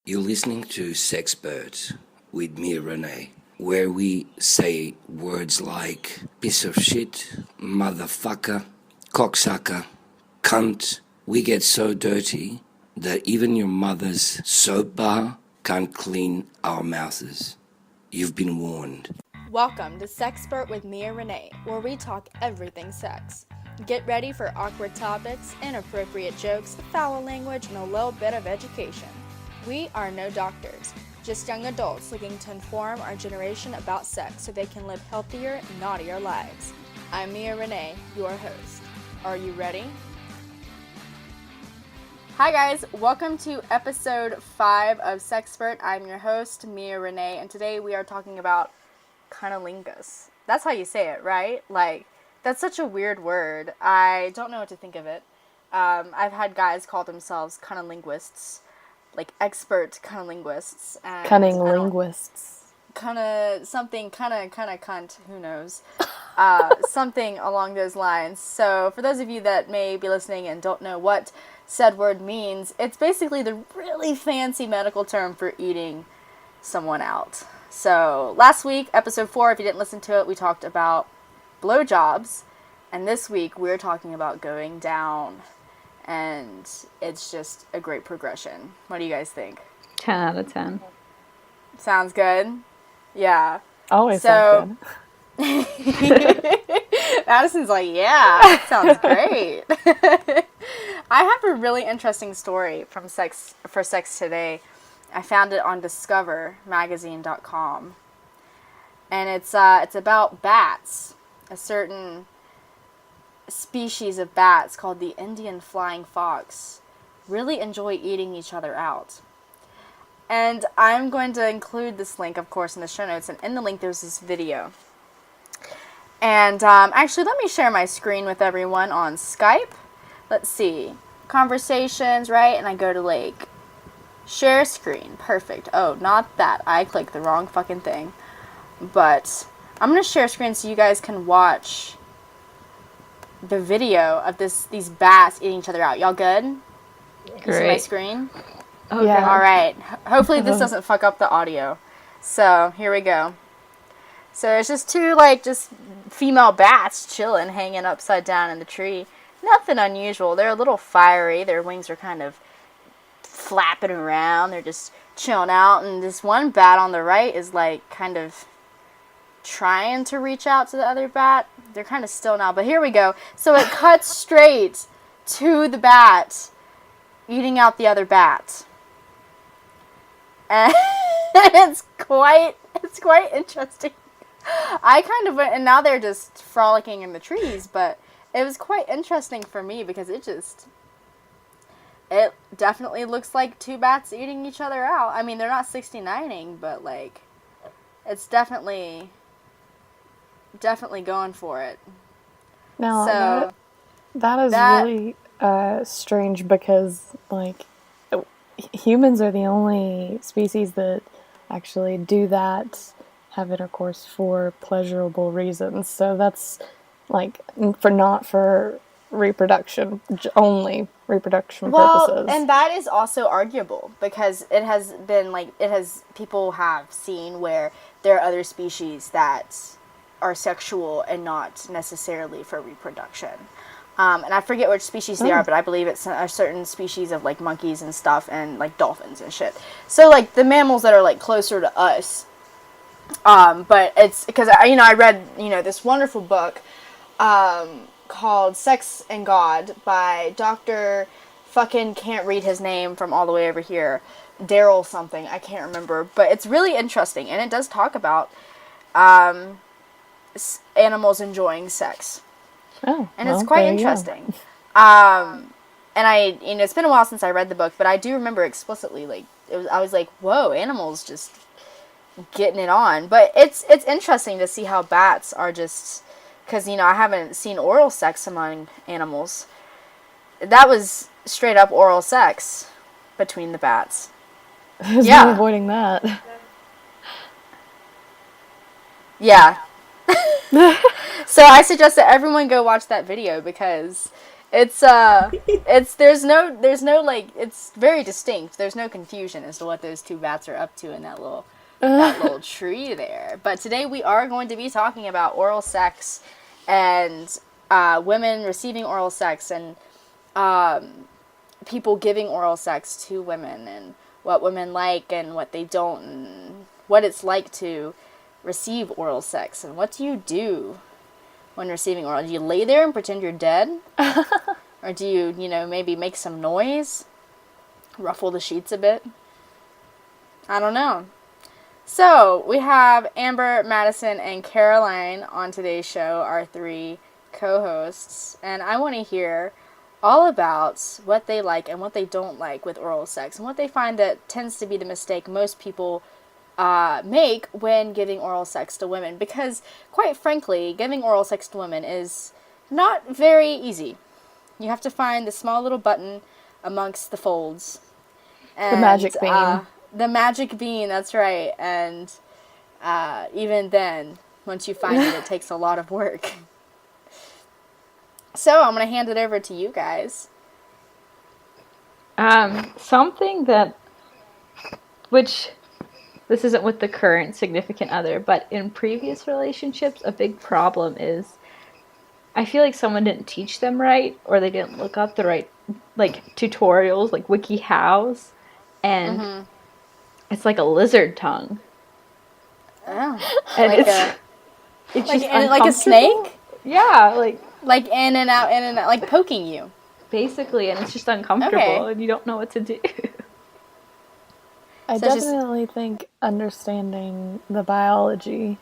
You're listening to Sexpert with me, Renee, where we say words like piece of shit, motherfucker, cocksucker, cunt. We get so dirty that even your mother's soap bar can't clean our mouths. You've been warned. Welcome to Sexpert with Mia Renee, where we talk everything sex. Get ready for awkward topics, inappropriate jokes, foul language, and a little bit of education. We are no doctors, just young adults looking to inform our generation about sex so they can live healthier, naughtier lives. I'm Mia Renee, your host. Are you ready? Hi guys, welcome to episode 5 of Sexpert. I'm your host, Mia Renee, and today we are talking about cunnilingus. That's how you say it, right? Like, that's such a weird word. I don't know what to think of it. I've had guys call themselves cunnilinguists, like expert cunnilinguists. Cunning linguists. Something cunt, who knows. Something along those lines. So for those of you that may be listening and don't know what said word means, it's basically the really fancy medical term for eating someone out. So last week, episode 4, if you didn't listen to it, we talked about blowjobs, and this week we're talking about going down, and it's just a great progression. What do you guys think? 10 out of 10. Sounds good? Yeah. Always sounds good. Madison's like, yeah, sounds great. I have a really interesting story from Sex Today. I found it on discovermagazine.com. And it's about bats. A certain species of bats called the Indian flying fox really enjoy eating each other out. And I'm going to include this link, of course, in the show notes. And in the link, there's this video. And actually, let me share my screen with everyone on Skype. Let's see. Conversations, right? And I go to, like, share screen. Perfect. Oh, not that. I clicked the wrong fucking thing. But I'm going to share screen so you guys can watch the video of these bats eating each other out. Y'all good? Great. You see my screen? Okay. Yeah. All right. Hopefully this doesn't fuck up the audio. So, here we go. So, it's just two, just female bats chilling, hanging upside down in the tree. Nothing unusual. They're a little fiery. Their wings are kind of flapping around. They're just chilling out. And this one bat on the right is, kind of trying to reach out to the other bat. They're kind of still now. But here we go. So, it cuts straight to the bat eating out the other bat. And it's quite interesting. I kind of went, and now they're just frolicking in the trees, but it was quite interesting for me because it definitely looks like two bats eating each other out. I mean, they're not 69ing, but, it's definitely going for it. Now, so, that is really strange because, humans are the only species that actually do that, have intercourse for pleasurable reasons. So that's, not for reproduction, only reproduction purposes. And that is also arguable because it has been, people have seen where there are other species that are sexual and not necessarily for reproduction. And I forget which species they are, but I believe it's a certain species of, monkeys and stuff and, dolphins and shit. So, the mammals that are, closer to us. But it's because, I read, this wonderful book called Sex and God by Dr. fucking can't read his name from all the way over here. Daryl something. I can't remember. But it's really interesting. And it does talk about animals enjoying sex. Oh, and it's quite interesting. And it's been a while since I read the book, but I do remember explicitly, I was like, whoa, animals just getting it on. But it's interesting to see how bats are just, because, I haven't seen oral sex among animals. That was straight up oral sex between the bats. Who's not avoiding that? Yeah. So I suggest that everyone go watch that video because there's no like, it's very distinct. There's no confusion as to what those two bats are up to in that little tree there. But today we are going to be talking about oral sex and women receiving oral sex and people giving oral sex to women and what women like and what they don't and what it's like to receive oral sex and what do you do when receiving oral. Do you lay there and pretend you're dead? Or do you, maybe make some noise? Ruffle the sheets a bit? I don't know. So, we have Amber, Madison, and Caroline on today's show, our three co-hosts. And I want to hear all about what they like and what they don't like with oral sex. And what they find that tends to be the mistake most people make when giving oral sex to women. Because, quite frankly, giving oral sex to women is not very easy. You have to find the small little button amongst the folds. And, the magic bean. The magic bean, that's right. And even then, once you find it, it takes a lot of work. So, I'm going to hand it over to you guys. Something which this isn't with the current significant other, but in previous relationships, a big problem is I feel like someone didn't teach them right, or they didn't look up the right, tutorials, WikiHows, and it's like a lizard tongue. Oh. And like it's like, just like a snake? Yeah, like in and out, like poking you. Basically, and it's just uncomfortable, and you don't know what to do. I So definitely think understanding the biology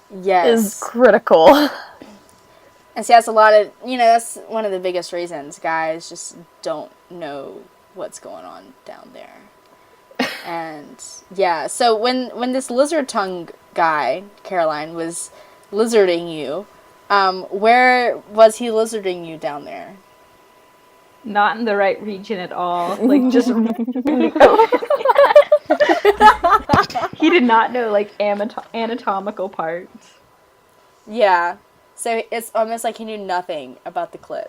Yes. is critical. And see, that's a lot of, that's one of the biggest reasons guys just don't know what's going on down there. And, yeah, so when this lizard tongue guy, Caroline, was lizarding you, where was he lizarding you down there? Not in the right region at all. Just... He did not know, anatomical parts. Yeah. So it's almost like he knew nothing about the clit.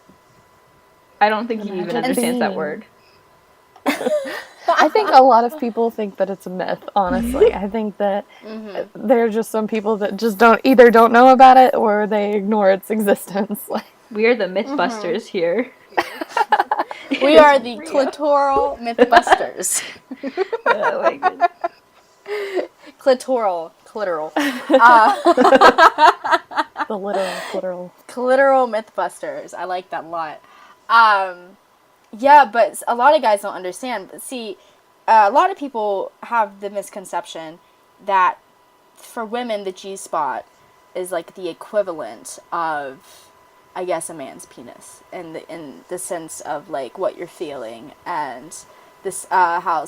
I don't think he even understands that word. I think a lot of people think that it's a myth, honestly. I think that there are just some people that just either don't know about it or they ignore its existence. We are the MythBusters here. We are the clitoral MythBusters. Oh my goodness. Clitoral. The literal. Clitoral MythBusters. I like that a lot. Yeah, but a lot of guys don't understand. But see, a lot of people have the misconception that for women, the G-spot is like the equivalent of, I guess, a man's penis in the sense of like what you're feeling and this how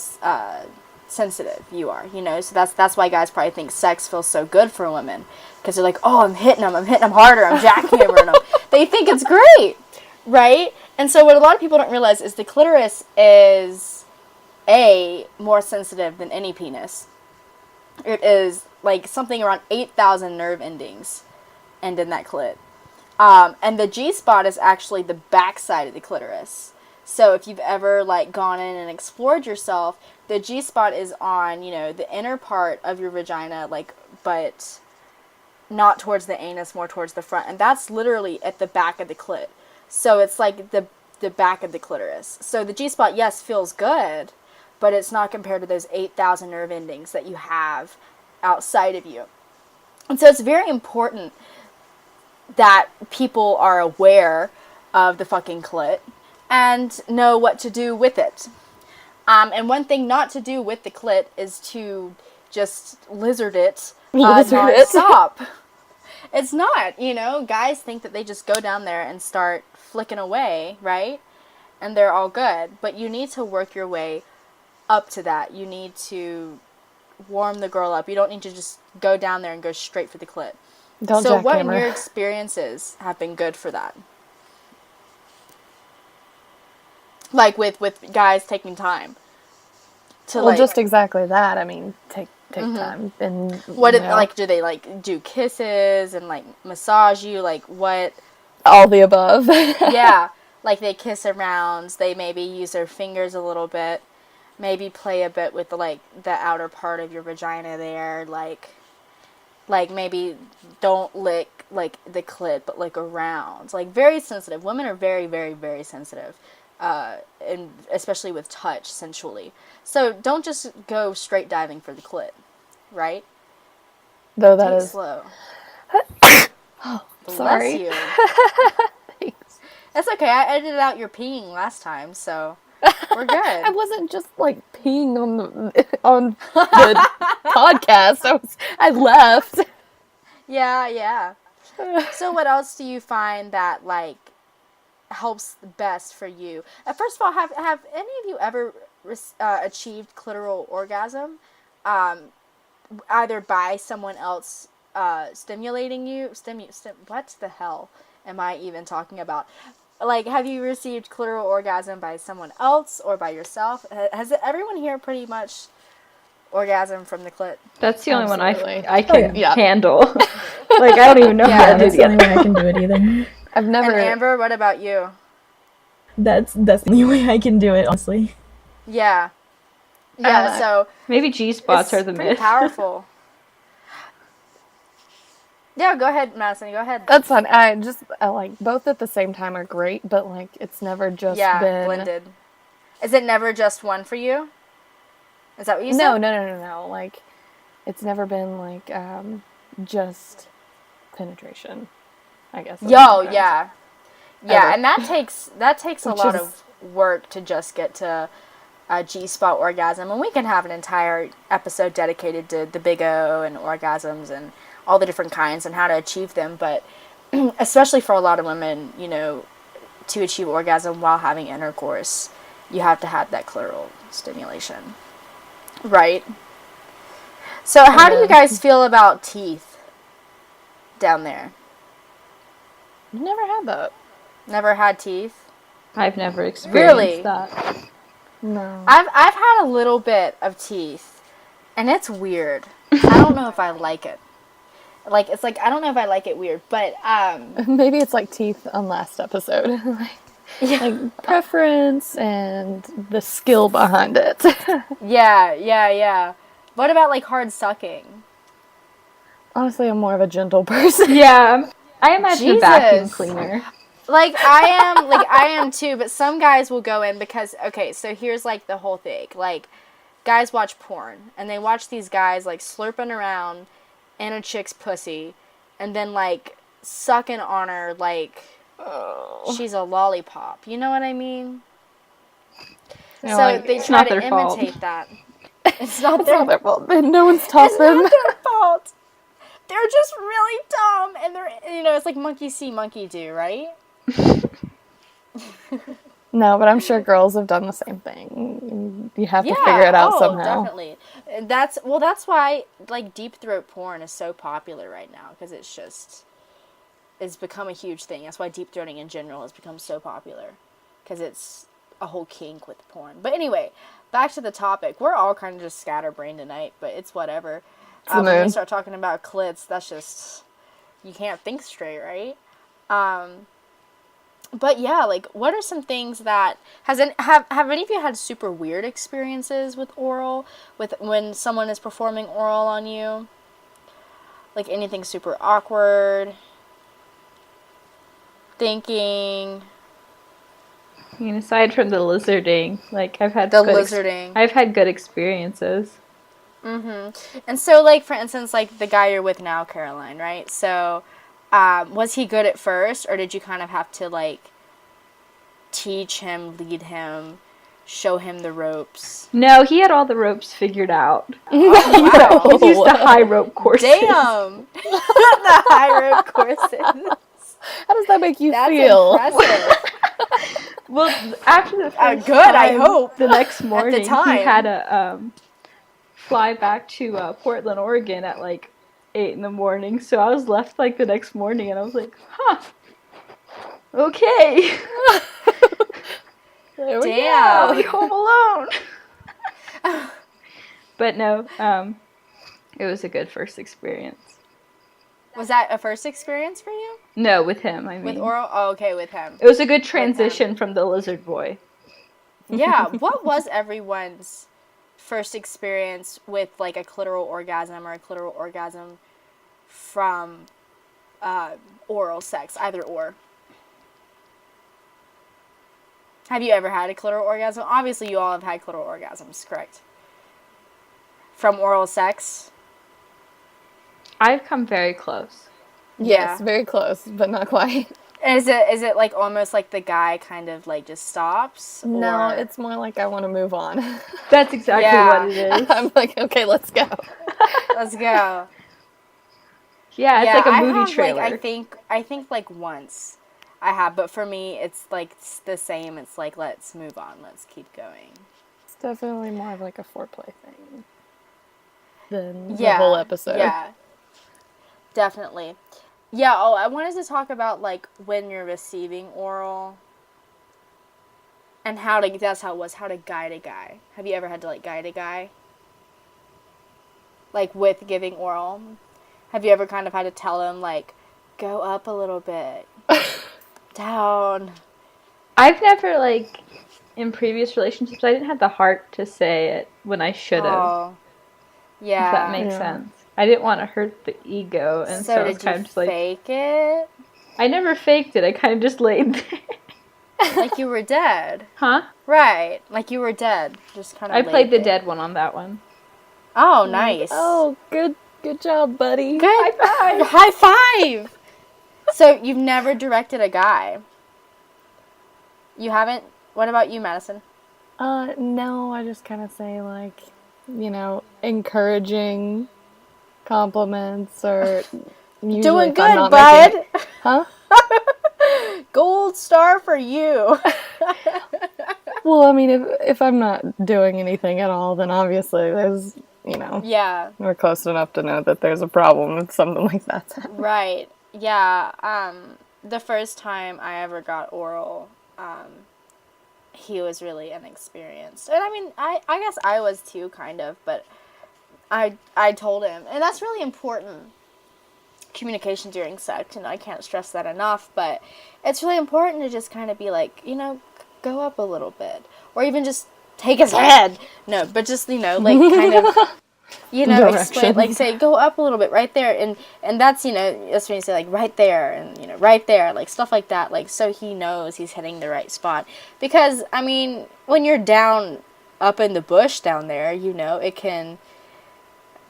sensitive you are, So that's why guys probably think sex feels so good for women because they're like, oh, I'm hitting them harder, I'm jackhammering them. They think it's great, right? And so what a lot of people don't realize is the clitoris is more sensitive than any penis. It is like something around 8,000 nerve endings end in that clit. And the G-spot is actually the backside of the clitoris. So if you've ever gone in and explored yourself, the G-spot is on, the inner part of your vagina, but not towards the anus, more towards the front. And that's literally at the back of the clit. So it's like the back of the clitoris. So the G-spot, yes, feels good, but it's not compared to those 8,000 nerve endings that you have outside of you. And so it's very important that people are aware of the fucking clit and know what to do with it. And one thing not to do with the clit is to just lizard it non-stop. It's not, guys think that they just go down there and start flicking away, right? And they're all good. But you need to work your way up to that. You need to warm the girl up. You don't need to just go down there and go straight for the clit. So what in your experiences have been good for that? With guys taking time to just exactly that. I mean, take time and what do they do kisses and massage you what? All the above. Yeah, Like they kiss around, they maybe use their fingers a little bit, maybe play a bit with the outer part of your vagina there, like maybe don't lick like the clit, but like around, like very sensitive. Women are very, very, very sensitive, and especially with touch, sensually. So don't just go straight diving for the clit, right? Though that Take it is slow. sorry. Bless you. Thanks. That's okay. I edited out your peeing last time, so we're good. I wasn't just like peeing on the podcast. I left. Yeah. So what else do you find that like helps best for you? First of all, have any of you ever achieved clitoral orgasm, either by someone else stimulating you? What the hell am I even talking about? Like, have you received clitoral orgasm by someone else or by yourself? Has everyone here pretty much orgasm from the clit? That's the only Absolutely. one I can yeah. handle. Like, I don't even know how to do That's the only way I can do it either. I've never. And Amber, what about you? That's the only way I can do it, honestly. Yeah. Yeah, so Maybe G-spots it's are the pretty myth. powerful. Yeah, go ahead, Madison. Go ahead. That's fine. I like both at the same time are great, but like it's never just been blended. Is it never just one for you? Is that what you said? No. Like it's never been like just penetration, I guess. Yeah, Ever. and that takes a Which lot is- of work to just get to a G-spot orgasm, and we can have an entire episode dedicated to the big O and orgasms and all the different kinds and how to achieve them. But especially for a lot of women, you know, to achieve orgasm while having intercourse, you have to have that clitoral stimulation, right? So how do you guys feel about teeth down there? I've never had that. Never had teeth? I've never experienced Really? that. No. I've had a little bit of teeth, and it's weird. I don't know if I like it. Like, it's like, I don't know if I like it weird, but, Maybe it's like teeth on last episode. like preference and the skill behind it. yeah. What about, like, hard sucking? Honestly, I'm more of a gentle person. Yeah, I imagine a vacuum Jesus. cleaner. Like, I am too, but some guys will go in because, okay, so here's, like, the whole thing. Like, guys watch porn, and they watch these guys, like, slurping around in a chick's pussy, and then, like, sucking on her like she's a lollipop. You know what I mean? You know, So like, they it's try not to their fault. imitate that. It's not it's their not their fault. No one's taught It's them. not their fault. They're just really dumb, and they're, you know, it's like monkey see, monkey do, right? No, but I'm sure girls have done the same thing. You have to Yeah, figure it out somehow. Definitely. That's why like deep throat porn is so popular right now, because it's become a huge thing. That's why deep throating in general has become so popular, because it's a whole kink with porn. But anyway, back to the topic. We're all kind of just scatterbrained tonight, but it's whatever. the When we moon. start talking about clits, that's just, you can't think straight, right? But yeah, like, what are some things that have any of you had super weird experiences with oral, with when someone is performing oral on you? Like anything super awkward? Thinking. I mean, aside from the lizarding, like I've had Lizarding. I've had good experiences. And so, like, for instance, like the guy you're with now, Caroline, right? So, was he good at first, or did you kind of have to, like, teach him, lead him, show him the ropes? No, he had all the ropes figured out. Oh, wow. He used the high rope courses. Damn! The high rope courses. How does that make you That's feel? impressive. Well, after the first Good, I time, hope. the next morning time. he had to fly back to Portland, Oregon at like 8 in the morning. So I was left like the next morning, and I was like, huh, okay. There we Damn. I'll be home alone. But no, it was a good first experience. Was that a first experience for you? No, with him, I mean. With oral? Oh, okay, with him. It was a good transition from the lizard boy. Yeah, what was everyone's first experience with, like, a clitoral orgasm or a clitoral orgasm from oral sex, either or? Have you ever had a clitoral orgasm? Obviously, you all have had clitoral orgasms, correct? From oral sex? I've come very close. Yes, very close, but not quite. Is it like almost like the guy kind of like just stops? No, or- it's more like I want to move on. That's exactly Yeah. what it is. I'm like, okay, let's go. Let's go. Yeah, it's like a movie have, trailer. Like, I think like once I have, but for me it's like it's the same. It's like, let's move on, let's keep going. It's definitely more of like a foreplay thing than the whole episode. Yeah, definitely. Yeah. Oh, I wanted to talk about like when you're receiving oral and how to guide a guy. Have you ever had to like guide a guy? Like with giving oral? Have you ever kind of had to tell him like, go up a little bit, down? I've never, like, in previous relationships, I didn't have the heart to say it when I should have. Oh, yeah. If that makes sense. I didn't want to hurt the ego, and so, did it's kind you of just like, fake it? I never faked it. I kind of just laid there. Like you were dead. Huh? Right. Like you were dead. Just kind of I played the there. dead one on that one. Oh, nice. Oh, good job, buddy. Good. High five. High five. So you've never directed a guy? You haven't? What about you, Madison? No, I just kind of say like, encouraging compliments or usually Doing if I'm good, not bud. making it- Huh? Gold star for you. Well, I mean, if I'm not doing anything at all, then obviously there's, Yeah. we're close enough to know that there's a problem with something like that. Right. Yeah. The first time I ever got oral, he was really inexperienced. And I mean, I guess I was too, kind of, but I told him, and that's really important. Communication during sex, and I can't stress that enough, but it's really important to just kind of be like, go up a little bit, or even just take his head. No, but just, like kind of, explain, like say, go up a little bit right there. And that's, that's when you say like right there and, right there, like stuff like that. Like, so he knows he's hitting the right spot, because I mean, when you're down up in the bush down there, it can,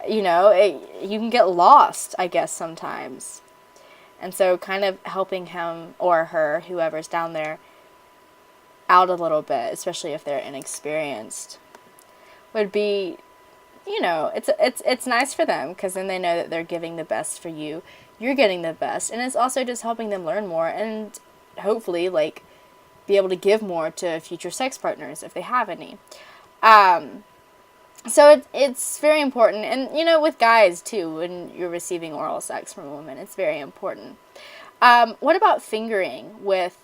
you can get lost, I guess, sometimes. And so kind of helping him or her, whoever's down there, out a little bit, especially if they're inexperienced, would be, it's nice for them, because then they know that they're giving the best for you. You're getting the best. And it's also just helping them learn more and hopefully, like, be able to give more to future sex partners if they have any. So it's very important. And, with guys, too, when you're receiving oral sex from a woman, it's very important. What about fingering with,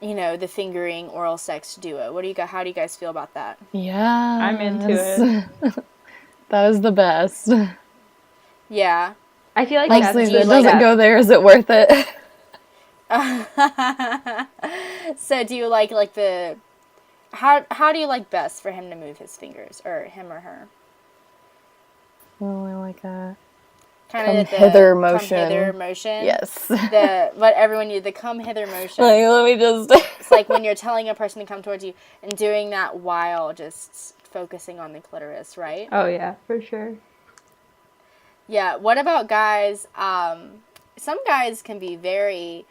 the fingering oral sex duo? How do you guys feel about that? Yeah. I'm into it. That is the best. Yeah. I feel like Honestly, that's if it like doesn't go there, is it worth it? So do you like the... How do you like best for him to move his fingers, or him or her? Well, I like a Kind of come hither motion. Come hither motion. Yes. What everyone needs, the come hither motion. Like, let me just... It's like when you're telling a person to come towards you and doing that while just focusing on the clitoris, right? Oh, yeah, for sure. Yeah. What about guys? Some guys can be very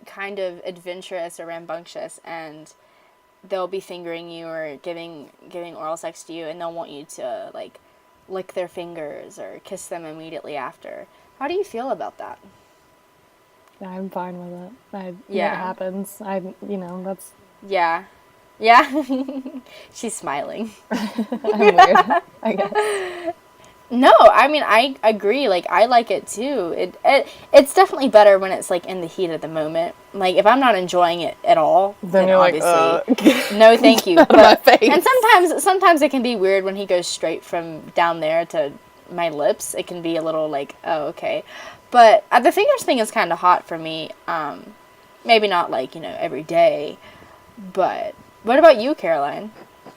kind of adventurous or rambunctious, and they'll be fingering you or giving oral sex to you, and they'll want you to, like, lick their fingers or kiss them immediately after. How do you feel about that? I'm fine with it. Yeah. It happens. That's... Yeah. Yeah? She's smiling. I'm weird, I guess. No, I mean, I agree. Like, I like it too. It's definitely better when it's, like, in the heat of the moment. Like, if I'm not enjoying it at all, then you're obviously, no thank you. Out of my face. And sometimes it can be weird when he goes straight from down there to my lips. It can be a little like, oh, okay. But the fingers thing is kind of hot for me. Maybe not like, every day. But what about you, Caroline?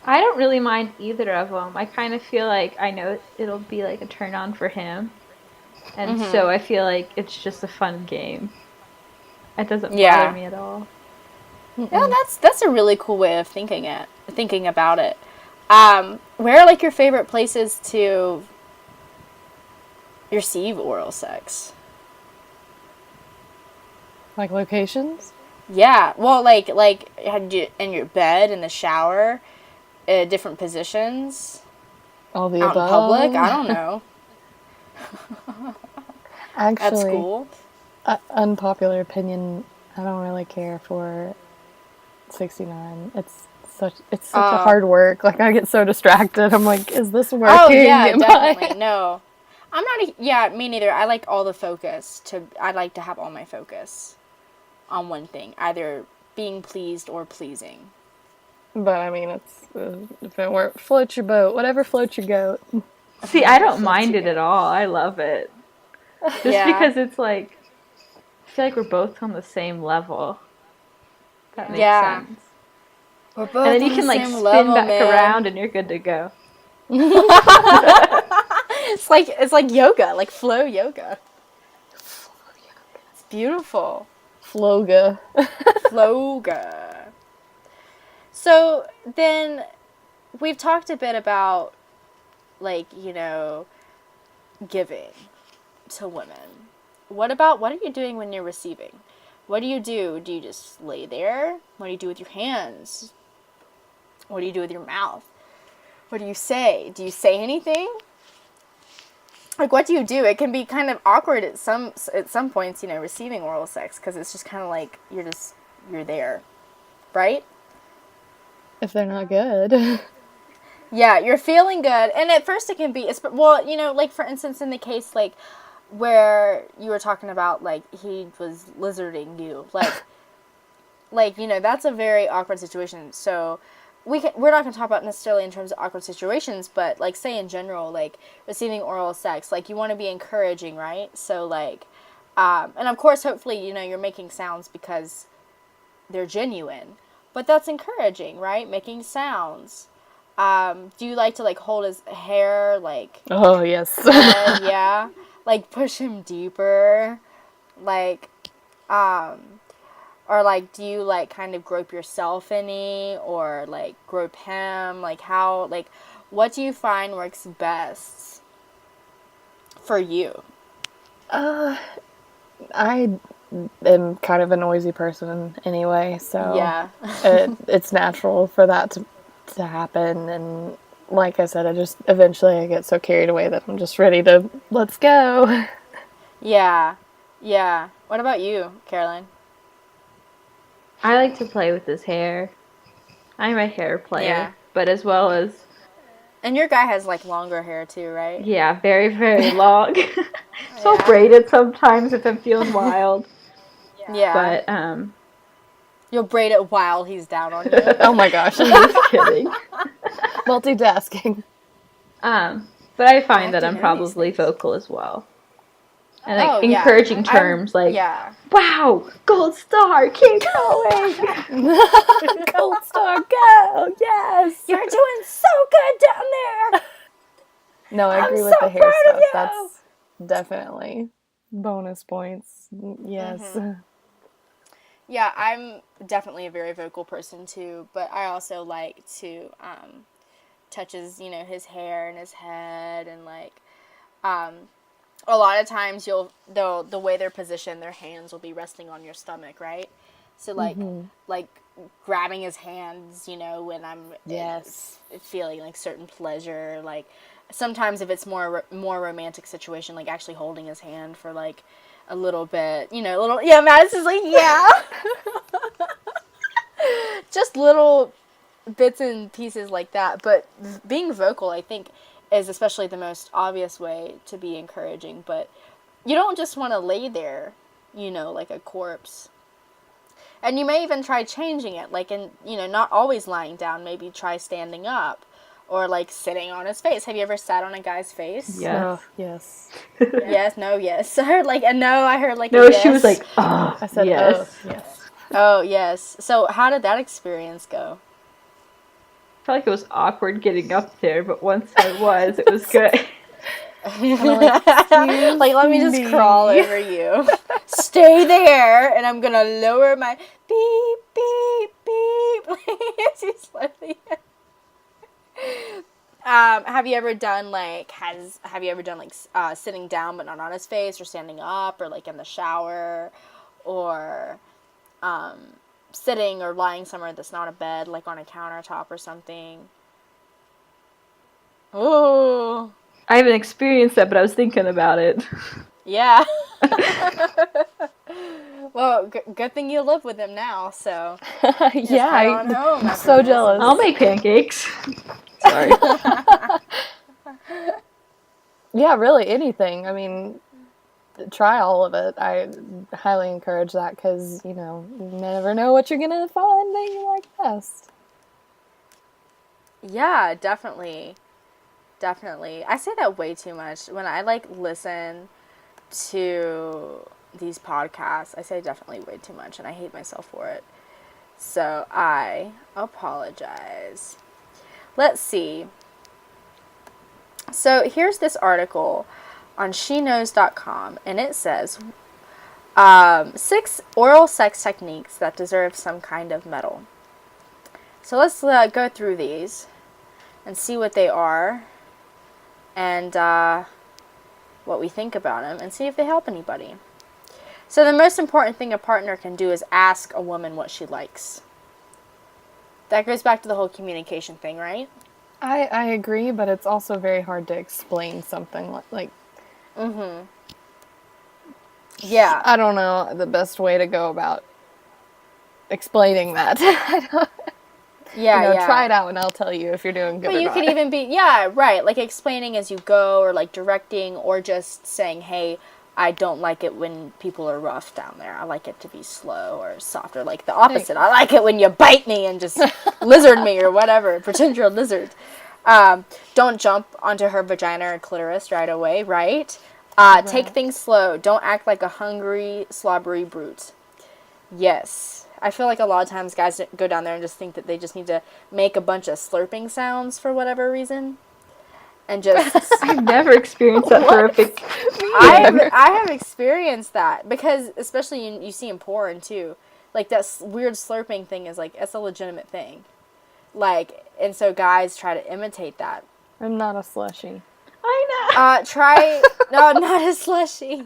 I don't really mind either of them. I kind of feel like I know it'll be like a turn on for him. And so I feel like it's just a fun game. It doesn't bother me at all. Yeah, that's a really cool way of thinking about it. Where are like your favorite places to receive oral sex? Like locations? Yeah, well, like had you in your bed, in the shower, different positions, All the out above. in public. I don't know. Actually, At school. Unpopular opinion. I don't really care for 69. It's such a hard work. Like I get so distracted. I'm like, is this working? Oh yeah, definitely. No, I'm not. Yeah, me neither. I like all the focus. I like to have all my focus on one thing, either being pleased or pleasing. But I mean, it's if it weren't float your boat, whatever floats your goat. See, I don't mind it at all. I love it. Just because it's like, I feel like we're both on the same level. That makes sense. We're both and then you on can the like same spin level, back man. around and you're good to go. It's like yoga, like flow yoga. It's beautiful. Floga. Floga. So then we've talked a bit about like, giving to women. What are you doing when you're receiving? What do you do? Do you just lay there? What do you do with your hands? What do you do with your mouth? What do you say? Do you say anything? Like, what do you do? It can be kind of awkward at some points, receiving oral sex, because it's just kind of like you're there, right? If they're not good. Yeah, you're feeling good, and at first it can be, well, like for instance, in the case like where you were talking about, like he was lizarding you, like that's a very awkward situation. So we're not going to talk about necessarily in terms of awkward situations, but like say in general, like receiving oral sex, like you want to be encouraging, right? So like, and of course, hopefully, you're making sounds because they're genuine, but that's encouraging, right? Making sounds. Do you like to like hold his hair, like? Oh yes. Yeah, like push him deeper, like, or like do you like kind of grope yourself any, or like grope him? Like how, like what do you find works best for you? I am kind of a noisy person anyway, so Yeah. it's natural for that to happen. And like I said, eventually I get so carried away that I'm just ready to let's go. Yeah. What about you, Caroline? I like to play with his hair. I'm a hair player, but as well as... And your guy has like longer hair too, right? Yeah, very, very long. So braided sometimes if I'm feeling wild. Yeah. But, you'll braid it while he's down on you. Oh my gosh. I'm just kidding. Multitasking. But I find that I'm probably vocal as well. And like encouraging terms like, wow, gold star, keep going. Gold star, go, yes. You're doing so good down there. No, I agree with the hair stuff. That's definitely bonus points. Yes. Mm-hmm. Yeah, I'm definitely a very vocal person too, but I also like to touch his, his hair and his head, and like a lot of times the way they're positioned, their hands will be resting on your stomach, right? So like like grabbing his hands, when I'm feeling like certain pleasure, like sometimes if it's more romantic situation, like actually holding his hand for like a little bit, Madison's like, yeah. Just little bits and pieces like that. But being vocal, I think, is especially the most obvious way to be encouraging. But you don't just want to lay there, like a corpse. And you may even try changing it, like not always lying down, maybe try standing up. or like sitting on his face. Have you ever sat on a guy's face? Yes. Oh, yes. Yes, no, yes. I heard like a no, I heard like No, a yes. she was like, oh, I said, yes. oh, yes. Oh, yes. So how did that experience go? I felt like it was awkward getting up there, but once I was, it was good. Like, let me just crawl over you. Stay there, and I'm gonna lower my beep, beep, beep. She's slowly. Have you ever done like sitting down but not on his face, or standing up, or like in the shower, or sitting or lying somewhere that's not a bed, like on a countertop or something? Ooh. I haven't experienced that, but I was thinking about it. Yeah. Well, good thing you live with him now, so just head on home I'm after so this. jealous. I'll make pancakes. Sorry. Yeah, really, anything. I mean, try all of it. I highly encourage that because, you never know what you're going to find that you like best. Yeah, definitely. Definitely. I say that way too much. When I listen to these podcasts, I say definitely way too much, and I hate myself for it. So I apologize. Let's see. So here's this article on sheknows.com, and it says 6 oral sex techniques that deserve some kind of medal. So let's go through these and see what they are, and what we think about them, and see if they help anybody. So the most important thing a partner can do is ask a woman what she likes. That goes back to the whole communication thing, right? I agree, but it's also very hard to explain something like Mm-hmm. Yeah. I don't know the best way to go about explaining that. Yeah. Try it out and I'll tell you if you're doing good But or you not. could even be, yeah, right, like explaining as you go, or like directing, or just saying, hey, I don't like it when people are rough down there. I like it to be slow or soft, or like the opposite. I like it when you bite me and just lizard me or whatever. Pretend you're a lizard. Don't jump onto her vagina or clitoris right away, right? Take things slow. Don't act like a hungry, slobbery brute. Yes. I feel like a lot of times guys go down there and just think that they just need to make a bunch of slurping sounds for whatever reason. And just... I've never experienced that horrific. I have experienced that, because especially you see in porn too. Like that weird slurping thing is like, it's a legitimate thing. Like, and so guys try to imitate that. I'm not a slushy. I know. No, not a slushy.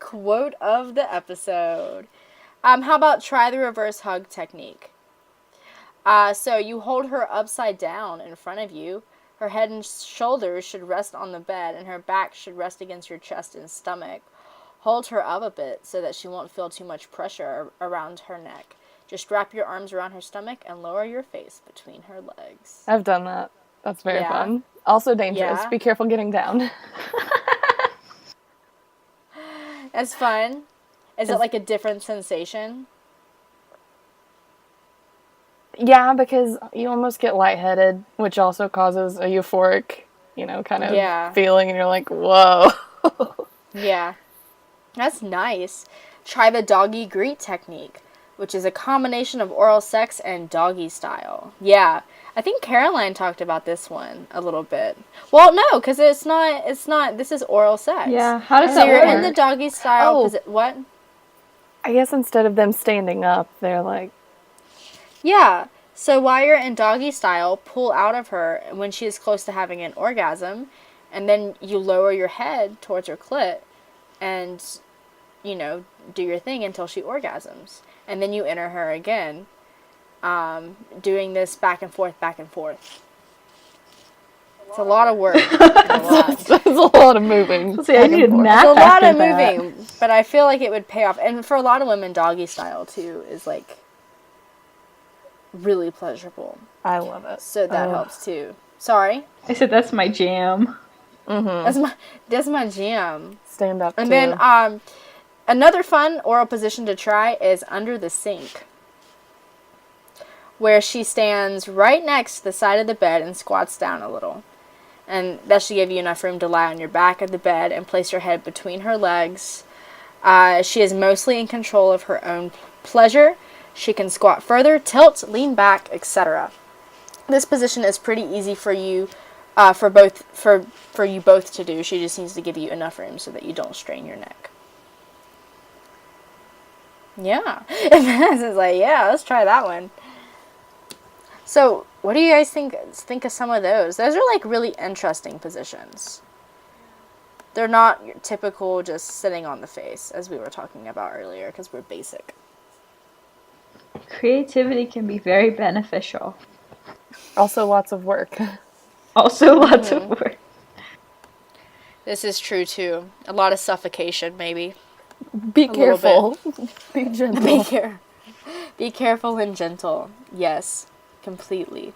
Quote of the episode. How about try the reverse hug technique? So you hold her upside down in front of you. Her head and shoulders should rest on the bed, and her back should rest against your chest and stomach. Hold her up a bit so that she won't feel too much pressure around her neck. Just wrap your arms around her stomach and lower your face between her legs. I've done that. That's very Yeah. fun. Also dangerous. Yeah. Be careful getting down. That's fun. Is it like a different sensation? Yeah, because you almost get lightheaded, which also causes a euphoric, kind of Yeah. feeling, and you're like, whoa. Yeah. That's nice. Try the doggy greet technique, which is a combination of oral sex and doggy style. Yeah. I think Caroline talked about this one a little bit. Well, no, because it's not, this is oral sex. Yeah, how does So that you're work? in the doggy style, what? I guess instead of them standing up, they're like... Yeah. So while you're in doggy style, pull out of her when she is close to having an orgasm, and then you lower your head towards her clit and, do your thing until she orgasms. And then you enter her again, doing this back and forth, back and forth. It's a lot of work. That's a lot of moving. See, I need a nap It's a lot after of that. moving, but I feel like it would pay off. And for a lot of women, doggy style, too, is, like, really pleasurable. I love it. So that helps, too. Sorry? I said that's my jam. That's my jam. Stand up, And too. then, another fun oral position to try is under the sink. where she stands right next to the side of the bed and squats down a little. And that should give you enough room to lie on your back of the bed and place your head between her legs. She is mostly in control of her own pleasure. She can squat further, tilt, lean back, etc. This position is pretty easy for you, for you both to do. She just needs to give you enough room so that you don't strain your neck. Yeah, and Vanessa's like, yeah, let's try that one. So, what do you guys think of some of those? Those are like really interesting positions. They're not your typical just sitting on the face, as we were talking about earlier, because we're basic. Creativity can be very beneficial. Also, lots of work. Also, lots of work. This is true too. A lot of suffocation, maybe. Be careful. Be gentle. Be careful and gentle. Yes, completely.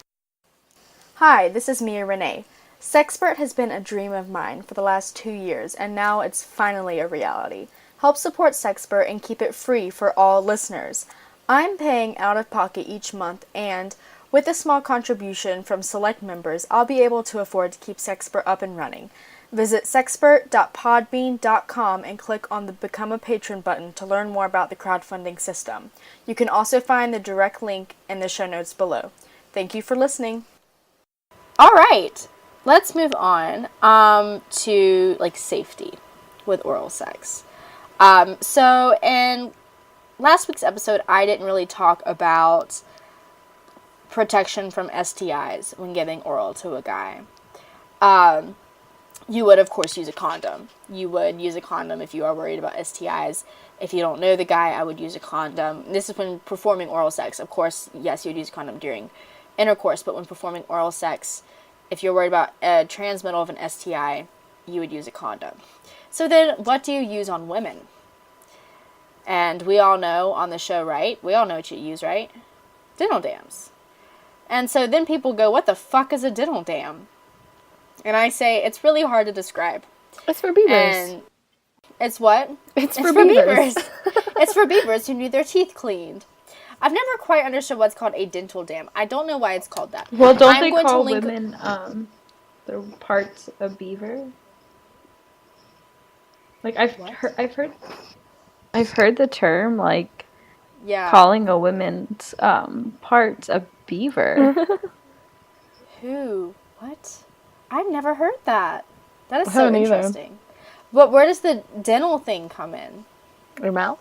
Hi, this is Mia Renee. Sexpert has been a dream of mine for the last 2 years, and now it's finally a reality. Help support Sexpert and keep it free for all listeners. I'm paying out of pocket each month, and with a small contribution from select members, I'll be able to afford to keep Sexpert up and running. Visit sexpert.podbean.com and click on the Become a Patron button to learn more about the crowdfunding system. You can also find the direct link in the show notes below. Thank you for listening. All right, let's move on to like safety with oral sex. So in last week's episode, I didn't really talk about protection from STIs when giving oral to a guy. You would, of course, use a condom. You would use a condom if you are worried about STIs. If you don't know the guy, I would use a condom. This is when performing oral sex. Of course, yes, you would use a condom during intercourse, but when performing oral sex, if you're worried about a transmittal of an STI, you would use a condom. So then, what do you use on women? And we all know on the show, right? We all know what you use, right? Dental dams. And so then people go, what the fuck is a dental dam? And I say, it's really hard to describe. It's for beavers. And it's what? It's for beavers. It's for beavers who need their teeth cleaned. I've never quite understood what's called a dental dam. I don't know why it's called that. Well, don't they call women the parts of beaver? Like I've heard the term like calling a woman's parts a beaver. Who? What? I've never heard that. That is I so haven't either. interesting. But where does the dental thing come in? Your mouth?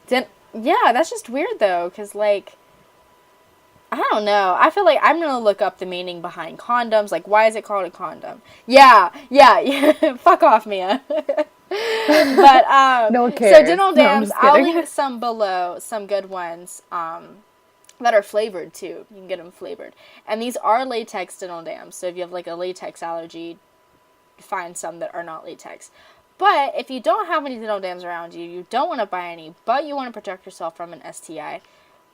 Yeah, that's just weird though, because like, I don't know. I feel like I'm going to look up the meaning behind condoms. Like, why is it called a condom? Yeah. Fuck off, Mia. But, no one cares. So dental dams, No, I'll link some below, some good ones, that are flavored too. You can get them flavored. And these are latex dental dams. So if you have like a latex allergy, find some that are not latex. But if you don't have any dental dams around you, you don't want to buy any, but you want to protect yourself from an STI,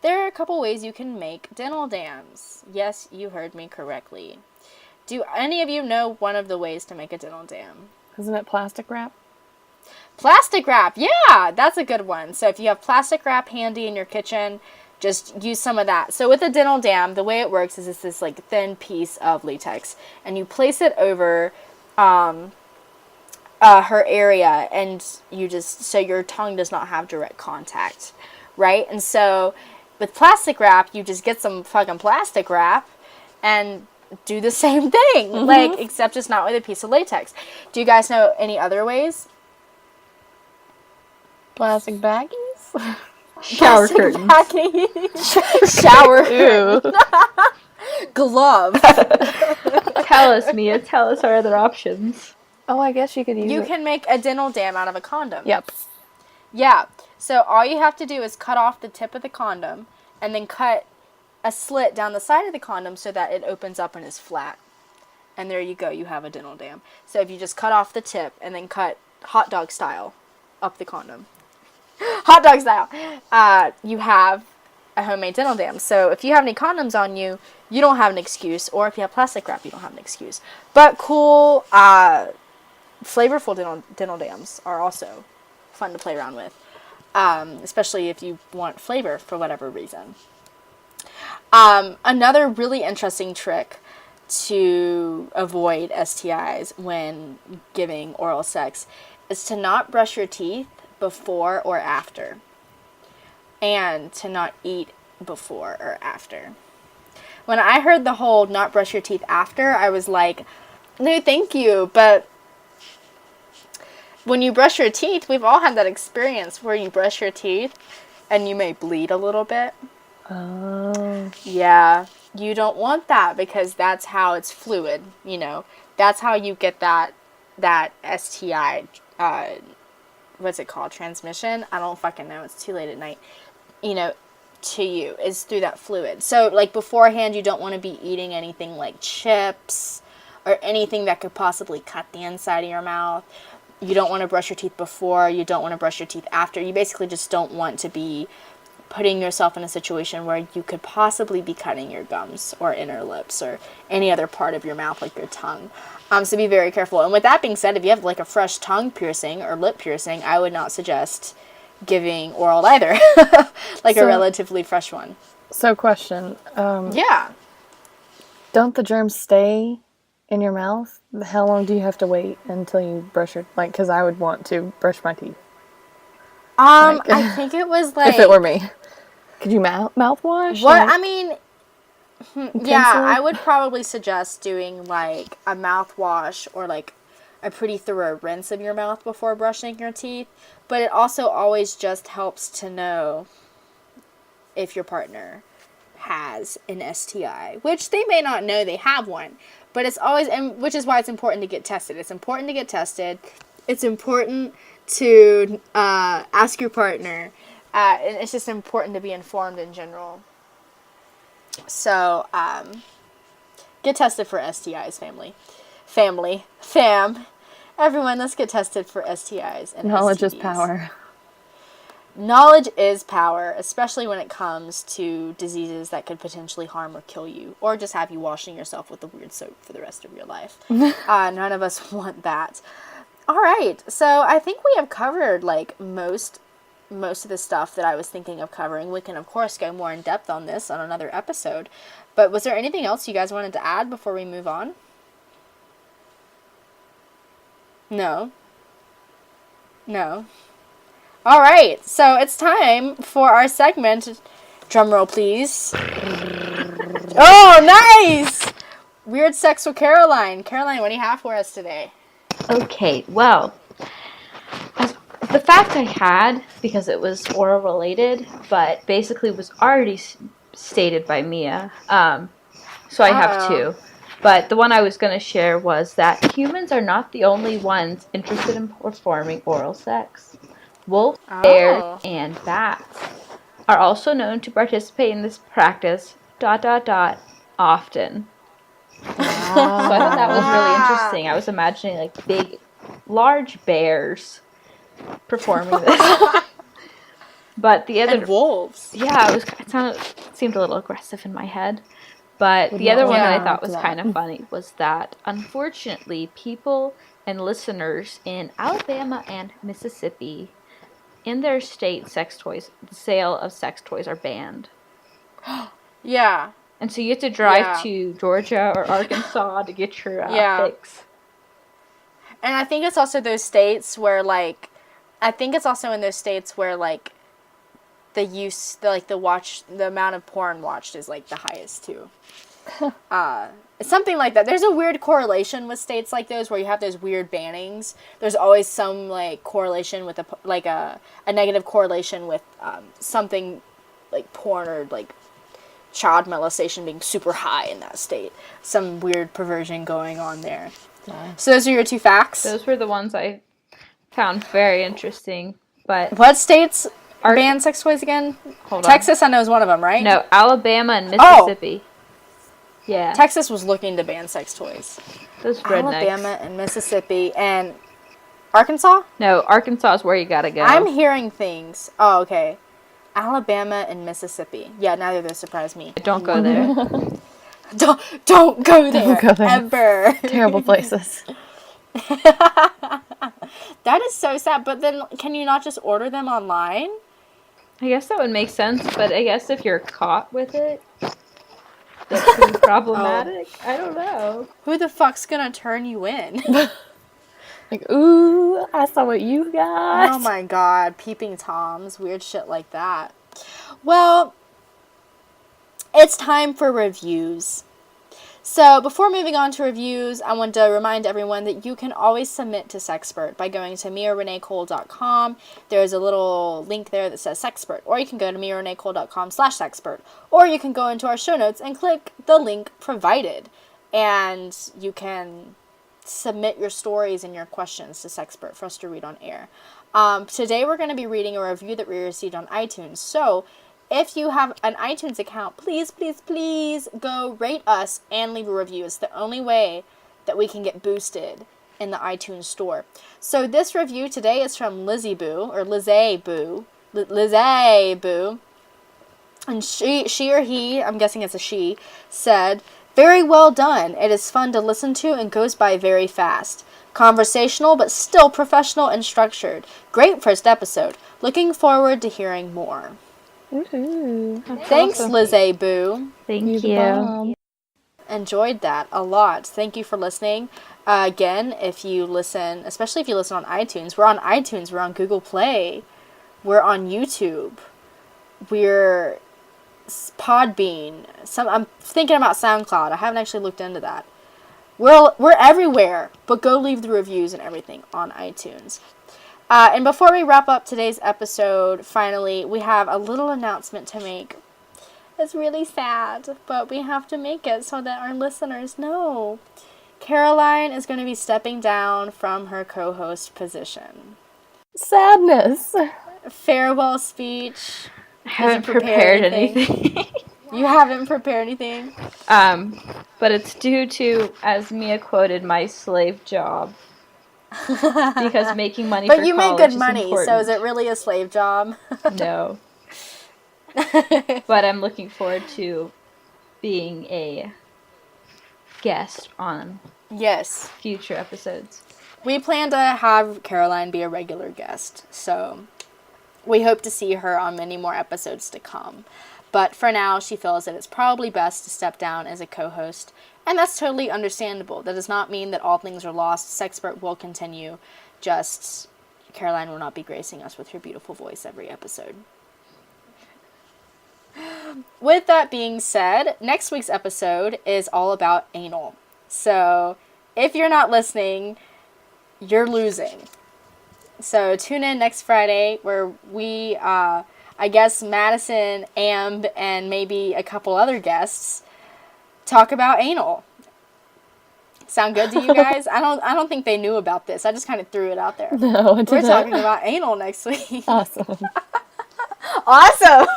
there are a couple ways you can make dental dams. Yes, you heard me correctly. Do any of you know one of the ways to make a dental dam? Isn't it plastic wrap? Plastic wrap, yeah, that's a good one. So if you have plastic wrap handy in your kitchen, just use some of that. So with a dental dam, the way it works is it's this like thin piece of latex, and you place it over her area, and you just, so your tongue does not have direct contact, right? And so with plastic wrap, you just get some fucking plastic wrap and do the same thing, like, except just not with a piece of latex. Do you guys know any other ways? Plastic baggies? Shower curtains. Shower curtains. Glove. Tell us, Mia. Tell us our other options. Oh, I guess you could use You it. can make a dental dam out of a condom. Yep. Yeah. So all you have to do is cut off the tip of the condom and then cut a slit down the side of the condom so that it opens up and is flat. And there you go. You have a dental dam. So if you just cut off the tip and then cut hot dog style up the condom. Hot dog style. You have a homemade dental dam. So if you have any condoms on you, you don't have an excuse. Or if you have plastic wrap, you don't have an excuse. But cool, flavorful dental dams are also fun to play around with. Especially if you want flavor for whatever reason. Another really interesting trick to avoid STIs when giving oral sex is to not brush your teeth before or after, and to not eat before or after. When I heard the whole not brush your teeth after, I was like, no, thank you. But when you brush your teeth, we've all had that experience where you brush your teeth and you may bleed a little bit. Oh. Yeah, you don't want that because that's how it's fluid, That's how you get that STI, what's it called, transmission? I don't fucking know, it's too late at night, to you, is through that fluid. So, like, beforehand, you don't want to be eating anything like chips or anything that could possibly cut the inside of your mouth. You don't want to brush your teeth before, you don't want to brush your teeth after. You basically just don't want to be putting yourself in a situation where you could possibly be cutting your gums or inner lips or any other part of your mouth, like your tongue. So be very careful. And with that being said, if you have like a fresh tongue piercing or lip piercing, I would not suggest giving oral either. Like a relatively fresh one. So question. Yeah. Don't the germs stay in your mouth? How long do you have to wait until you brush your, because I would want to brush my teeth. I think it was like... If it were me. Could you mouthwash? What? I mean, yeah, I would probably suggest doing like a mouthwash or like a pretty thorough rinse of your mouth before brushing your teeth. But it also always just helps to know if your partner has an STI, which they may not know they have one. But it's always, and which is why it's important to get tested. It's important to get tested. It's important to ask your partner. And it's just important to be informed in general. So, get tested for STIs, fam. Everyone, let's get tested for STIs and Knowledge STDs. is power. Knowledge is power, especially when it comes to diseases that could potentially harm or kill you, or just have you washing yourself with a weird soap for the rest of your life. None of us want that. All right, so I think we have covered like most of the stuff that I was thinking of covering. We can, of course, go more in depth on this on another episode. But was there anything else you guys wanted to add before we move on? No. All right, so it's time for our segment. Drumroll, please. Oh, nice! Weird Sex with Caroline. Caroline, what do you have for us today? Okay, well, the fact I had, because it was oral related, but basically was already stated by Mia, so I have two. But the one I was going to share was that humans are not the only ones interested in performing oral sex. Wolves, bears, and bats are also known to participate in this practice, often. So I thought that was really interesting. I was imagining like big, large bears performing this. But the other... And wolves. Yeah, it seemed a little aggressive in my head. But the other one that I thought was kind of funny was that, unfortunately, people and listeners in Alabama and Mississippi, in their state, the sale of sex toys are banned. Yeah. And so you have to drive to Georgia or Arkansas to get your fix. And I think it's also those states where, like, the amount of porn watched is, like, the highest, too. It's something like that. There's a weird correlation with states like those where you have those weird bannings. There's always some, like, correlation with, a negative correlation with something, like, porn or, like, child molestation being super high in that state. Some weird perversion going on there. Yeah. So those are your two facts? Those were the ones I found very interesting. But what states ban sex toys again? Texas, I know, is one of them, right? No, Alabama and Mississippi. Yeah. Texas was looking to ban sex toys. Those rednecks. Alabama and Mississippi and Arkansas? No, Arkansas is where you gotta go. I'm hearing things. Oh, okay. Alabama and Mississippi. Yeah, neither of those surprise me. Don't go there. Don't go there. Ever. Terrible places. That is so sad. But then, can you not just order them online? I guess that would make sense, but I guess if you're caught with it... that prove problematic. I don't know. Who the fuck's gonna turn you in? Like, ooh, I saw what you got. Oh my god, peeping toms, weird shit like that. Well, it's time for reviews. So before moving on to reviews, I want to remind everyone that you can always submit to Sexpert by going to miareneecole.com. There's a little link there that says Sexpert, or you can go to miareneecole.com/Sexpert, or you can go into our show notes and click the link provided, and you can submit your stories and your questions to Sexpert for us to read on air. Today we're going to be reading a review that we received on iTunes. So if you have an iTunes account, please, please, please go rate us and leave a review. It's the only way that we can get boosted in the iTunes store. So this review today is from Lizzie Boo, or Lizzie Boo. Lizzie Boo. And she or he, I'm guessing it's a she, said, "Very well done. It is fun to listen to and goes by very fast. Conversational, but still professional and structured. Great first episode. Looking forward to hearing more." Ooh, Thanks, awesome. Lizzie Boo. Thank the you. bomb. Enjoyed that a lot. Thank you for listening. Again, if you listen, especially if you listen on iTunes, we're on iTunes, we're on Google Play, we're on YouTube, we're Podbean. I'm thinking about SoundCloud. I haven't actually looked into that. We're everywhere, but go leave the reviews and everything on iTunes. And before we wrap up today's episode, finally, we have a little announcement to make. It's really sad, but we have to make it so that our listeners know. Caroline is going to be stepping down from her co-host position. Sadness. Farewell speech. I haven't prepare prepared anything? anything. You haven't prepared anything? But it's due to, as Mia quoted, my slave job. Because making money But for you make college good is money, important. so is it really a slave job? No. But I'm looking forward to being a guest on Yes. future episodes. We plan to have Caroline be a regular guest, so we hope to see her on many more episodes to come. But for now, she feels that it's probably best to step down as a co-host, and that's totally understandable. That does not mean that all things are lost. Sexpert will continue, just Caroline will not be gracing us with her beautiful voice every episode. With that being said, next week's episode is all about anal. So if you're not listening, you're losing. So tune in next Friday where we, I guess Madison, Amb, and maybe a couple other guests talk about anal. Sound good to you guys? I don't think they knew about this. I just kind of threw it out there. No, I We're didn't. talking about anal next week. Awesome. Awesome!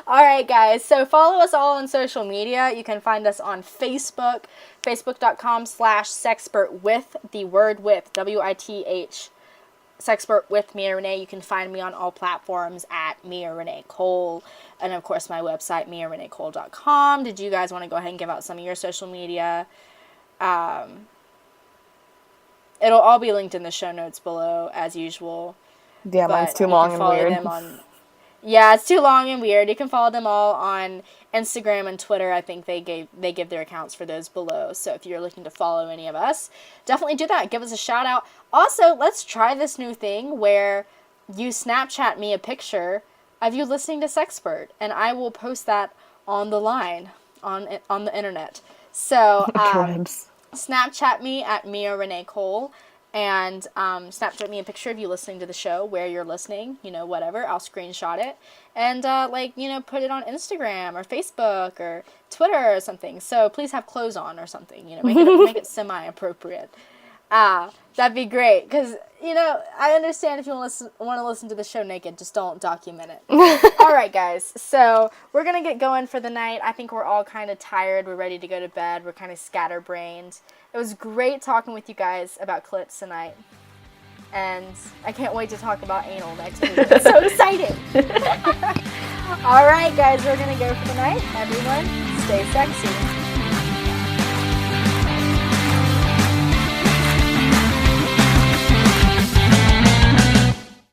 Alright guys, so follow us all on social media. You can find us on Facebook, facebook.com/Sexpert with the word with, WITH, Sexpert with Mia Renee. You can find me on all platforms at Mia Renee Cole. And of course my website, miareneecole.com. Did you guys want to go ahead and give out some of your social media? It'll all be linked in the show notes below as usual. Yeah, mine's too long and weird. Yeah, it's too long and weird. You can follow them all on Instagram and Twitter. I think they give their accounts for those below. So if you're looking to follow any of us, definitely do that. Give us a shout out. Also, let's try this new thing where you Snapchat me a picture of you listening to Sexpert, and I will post that on the line on the internet. So Snapchat me at Mia Renee Cole. And Snapchat me a picture of you listening to the show, where you're listening, whatever. I'll screenshot it and, put it on Instagram or Facebook or Twitter or something. So please have clothes on or something, make it semi-appropriate. That'd be great because, I understand if you want to listen to the show naked, just don't document it. All right, guys. So we're going to get going for the night. I think we're all kind of tired. We're ready to go to bed. We're kind of scatterbrained. It was great talking with you guys about clits tonight. And I can't wait to talk about anal next week. It's so exciting. All right, guys. We're going to go for the night. Everyone, stay sexy.